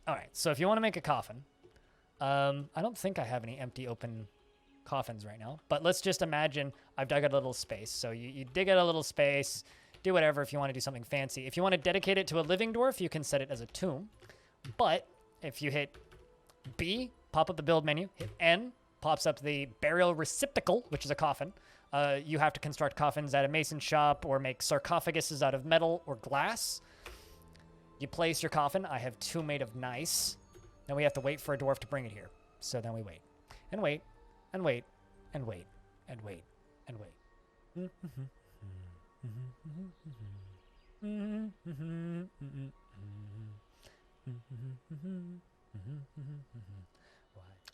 All right, so if you want to make a coffin, I don't think I have any empty open coffins right now, but let's just imagine I've dug out a little space. So you dig out a little space, do whatever if you want to do something fancy. If you want to dedicate it to a living dwarf, you can set it as a tomb. But if you hit B, pop up the build menu, hit N, pops up the burial receptacle, which is a coffin. You have to construct coffins at a mason shop or make sarcophaguses out of metal or glass. You place your coffin. I have 2 made of nice. Then we have to wait for a dwarf to bring it here. So then we wait and wait and wait and wait and wait and wait.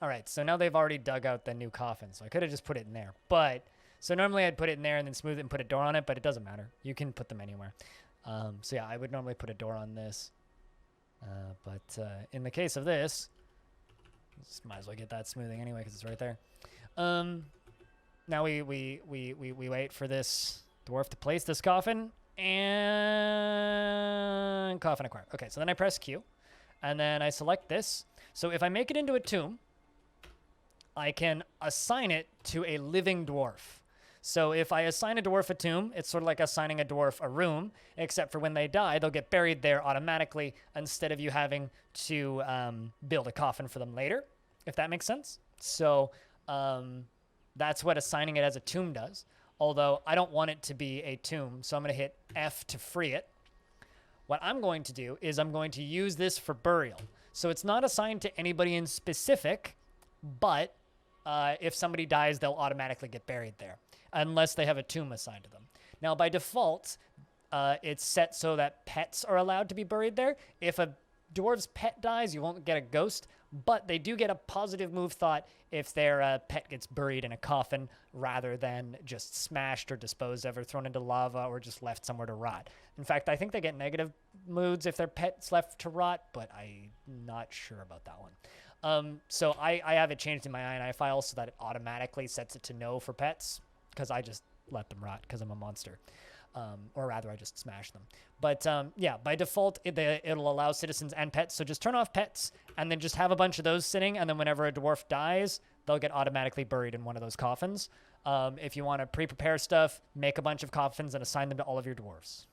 All right, so now they've already dug out the new coffin, so I could have just put it in there. But, so normally I'd put it in there and then smooth it and put a door on it, but it doesn't matter. You can put them anywhere. So yeah, I would normally put a door on this. But in the case of this, just might as well get that smoothing anyway because it's right there. Now we wait for this dwarf to place this coffin, and coffin acquired. Okay, so then I press Q, and then I select this. So if I make it into a tomb, I can assign it to a living dwarf. So if I assign a dwarf a tomb, it's sort of like assigning a dwarf a room, except for when they die, they'll get buried there automatically instead of you having to build a coffin for them later, if that makes sense. So that's what assigning it as a tomb does, although I don't want it to be a tomb, so I'm going to hit F to free it. What I'm going to do is I'm going to use this for burial. So it's not assigned to anybody in specific, but if somebody dies, they'll automatically get buried there, unless they have a tomb assigned to them. Now, by default, it's set so that pets are allowed to be buried there. If a dwarf's pet dies, you won't get a ghost, but they do get a positive move thought if their pet gets buried in a coffin rather than just smashed or disposed of or thrown into lava or just left somewhere to rot. In fact, I think they get negative moods if their pet's left to rot, but I'm not sure about that one. So I have it changed in my INI file so that it automatically sets it to no for pets, because I just let them rot because I'm a monster. Or rather, I just smash them. But yeah, by default, it'll allow citizens and pets. So just turn off pets and then just have a bunch of those sitting. And then whenever a dwarf dies, they'll get automatically buried in one of those coffins. If you want to pre-prepare stuff, make a bunch of coffins and assign them to all of your dwarves.